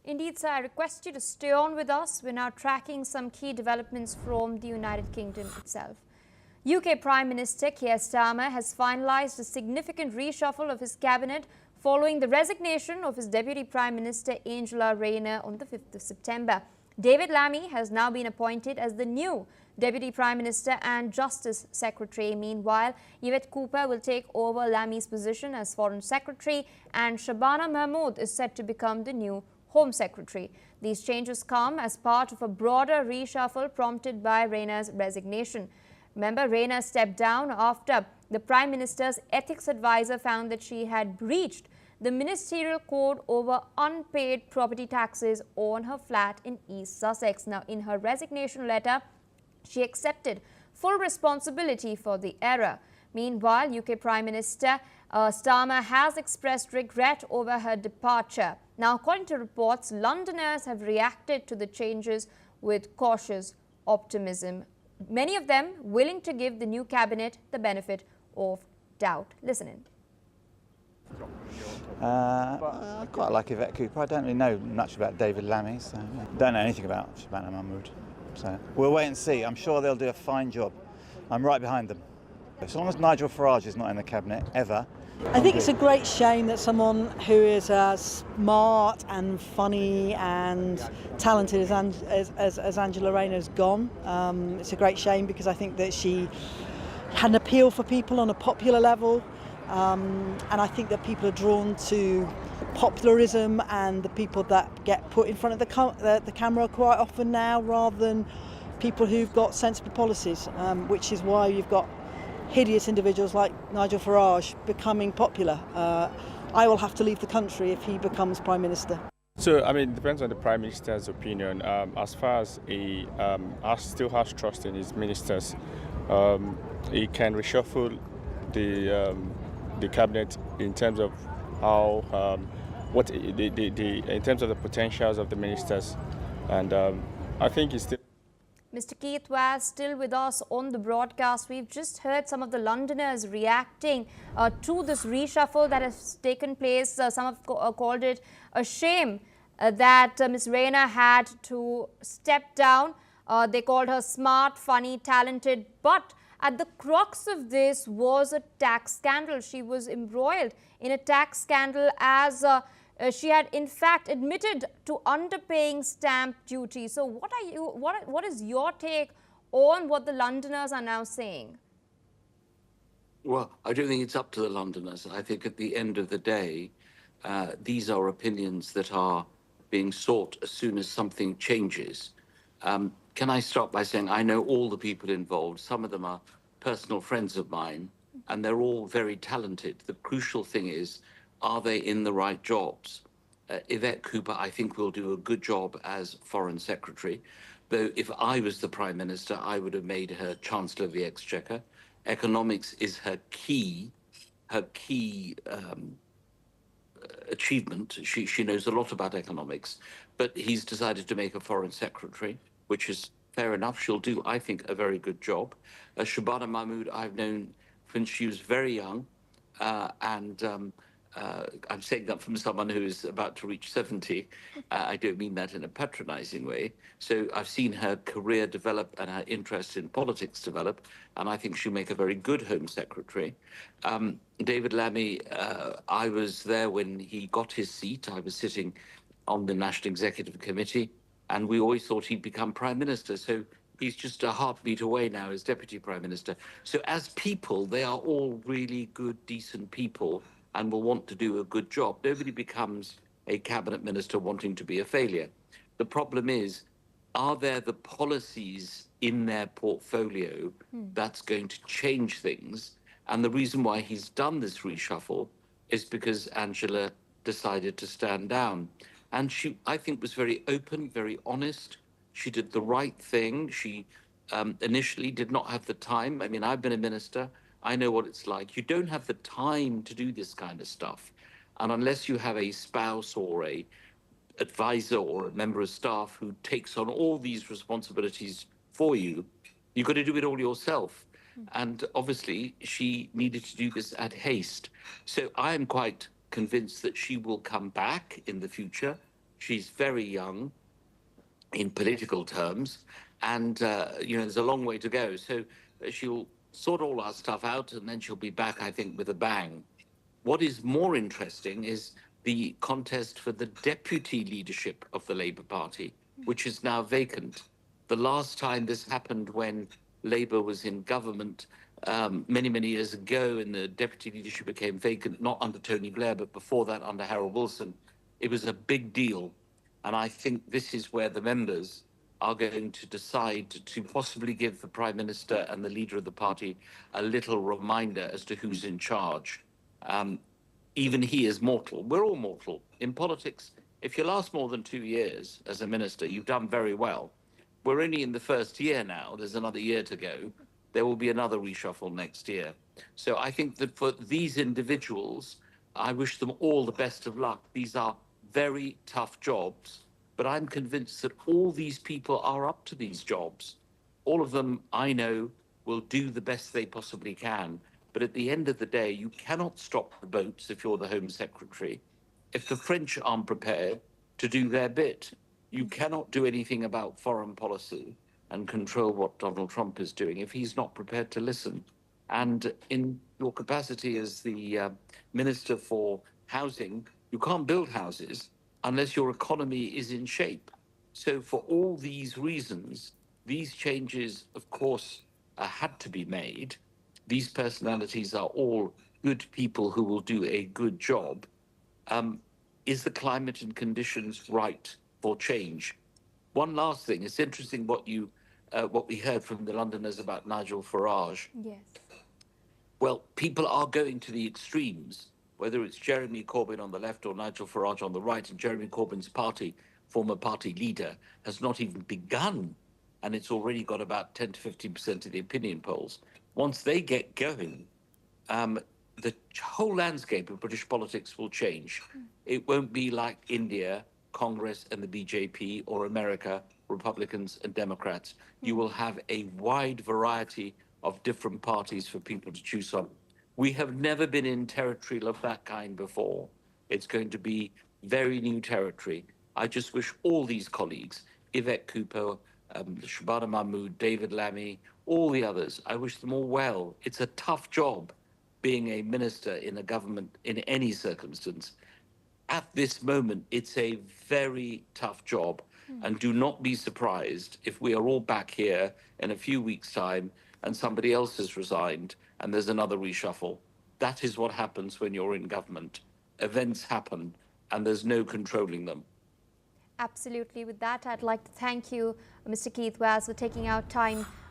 Indeed, sir, I request you to stay on with us. We're now tracking some key developments from the United Kingdom itself. UK Prime Minister Keir Starmer has finalised a significant reshuffle of his cabinet following the resignation of his Deputy Prime Minister Angela Rayner on the 5th of September. David Lammy has now been appointed as the new Deputy Prime Minister and Justice Secretary. Meanwhile, Yvette Cooper will take over Lammy's position as Foreign Secretary, and Shabana Mahmood is set to become the new Home Secretary. These changes come as part of a broader reshuffle prompted by Rayner's resignation. Remember, Rayner stepped down after the Prime Minister's ethics advisor found that she had breached the ministerial code over unpaid property taxes on her flat in East Sussex. Now, in her resignation letter, she accepted full responsibility for the error. Meanwhile, UK Prime Minister Starmer has expressed regret over her departure. Now, according to reports, Londoners have reacted to the changes with cautious optimism, many of them willing to give the new cabinet the benefit of doubt. Listen in. I quite like Yvette Cooper. I don't really know much about David Lammy, so don't know anything about Shabana Mahmood. So we'll wait and see. I'm sure they'll do a fine job. I'm right behind them. As long as Nigel Farage is not in the cabinet, ever. I think it's a great shame that someone who is as smart and funny and talented as Angela Rayner has gone. It's a great shame because I think that she had an appeal for people on a popular level. And I think that people are drawn to popularism and the people that get put in front of the camera quite often now, rather than people who've got sensible policies, which is why you've got hideous individuals like Nigel Farage becoming popular. I will have to leave the country if he becomes Prime Minister. So, I mean, it depends on the Prime Minister's opinion. As far as he still has trust in his ministers, he can reshuffle the cabinet in terms of how in terms of the potentials of the ministers, and I think he's still. Mr. Keith was still with us on the broadcast. We've just heard some of the Londoners reacting to this reshuffle that has taken place. Some have called it a shame that Ms. Rayner had to step down. They called her smart, funny, talented, but at the crux of this was a tax scandal. She was embroiled in a tax scandal as she had in fact admitted to underpaying stamp duty. So what is your take on what the Londoners are now saying? Well, I don't think it's up to the Londoners. I think at the end of the day, these are opinions that are being sought as soon as something changes. Can I start by saying I know all the people involved. Some of them are personal friends of mine, and they're all very talented. The crucial thing is, are they in the right jobs? Yvette Cooper, I think, will do a good job as Foreign Secretary, though if I was the Prime Minister, I would have made her Chancellor of the Exchequer. Economics is her key achievement. She knows a lot about economics, but he's decided to make her Foreign Secretary, which is fair enough. She'll do, I think, a very good job. Shabana Mahmood, I've known since she was very young, and I'm saying that from someone who is about to reach 70. I don't mean that in a patronizing way. So I've seen her career develop and her interest in politics develop, and I think she'll make a very good Home Secretary. David Lammy, I was there when he got his seat. I was sitting on the National Executive Committee, and we always thought he'd become Prime Minister. So he's just a heartbeat away now as Deputy Prime Minister. So as people, they are all really good, decent people and will want to do a good job. Nobody becomes a cabinet minister wanting to be a failure. The problem is, are there the policies in their portfolio that's going to change things? And the reason why he's done this reshuffle is because Angela decided to stand down. And she, I think, was very open, very honest. She did the right thing. She initially did not have the time. I mean, I've been a minister. I know what it's like. You don't have the time to do this kind of stuff. And unless you have a spouse or a advisor or a member of staff who takes on all these responsibilities for you, you've got to do it all yourself. And obviously, she needed to do this at haste. So I am quite convinced that she will come back in the future. She's very young in political terms, and there's a long way to go. So she'll sort all our stuff out, and then she'll be back, I think, with a bang. What is more interesting is the contest for the deputy leadership of the Labour Party, which is now vacant. The last time this happened when Labour was in government many, many years ago, and the deputy leadership became vacant, not under Tony Blair, but before that under Harold Wilson. It was a big deal. And I think this is where the members are going to decide to possibly give the Prime Minister and the leader of the party a little reminder as to who's in charge. Even he is mortal. We're all mortal. In politics, if you last more than 2 years as a minister, you've done very well. We're only in the first year now. There's another year to go. There will be another reshuffle next year. So I think that for these individuals, I wish them all the best of luck. These are very tough jobs, but I'm convinced that all these people are up to these jobs. All of them, I know, will do the best they possibly can. But at the end of the day, you cannot stop the boats if you're the Home Secretary. If the French aren't prepared to do their bit, you cannot do anything about foreign policy and control what Donald Trump is doing if he's not prepared to listen. And in your capacity as the Minister for Housing, you can't build houses unless your economy is in shape. So for all these reasons, these changes, of course, had to be made. These personalities are all good people who will do a good job. Is the climate and conditions right for change? One last thing, it's interesting what we heard from the Londoners about Nigel Farage. Yes. Well, people are going to the extremes, whether it's Jeremy Corbyn on the left or Nigel Farage on the right, and Jeremy Corbyn's party, former party leader, has not even begun, and it's already got about 10 to 15% of the opinion polls. Once they get going, the whole landscape of British politics will change. It won't be like India, Congress and the BJP, or America, Republicans and Democrats. You will have a wide variety of different parties for people to choose from. We have never been in territory of that kind before. It's going to be very new territory. I just wish all these colleagues, Yvette Cooper, Shabana Mahmood, David Lammy, all the others, I wish them all well. It's a tough job being a minister in a government in any circumstance. At this moment, it's a very tough job. And do not be surprised if we are all back here in a few weeks' time and somebody else has resigned and there's another reshuffle. That is what happens when you're in government. Events happen and there's no controlling them. Absolutely. With that, I'd like to thank you, Mr. Keith Vaz, for taking out time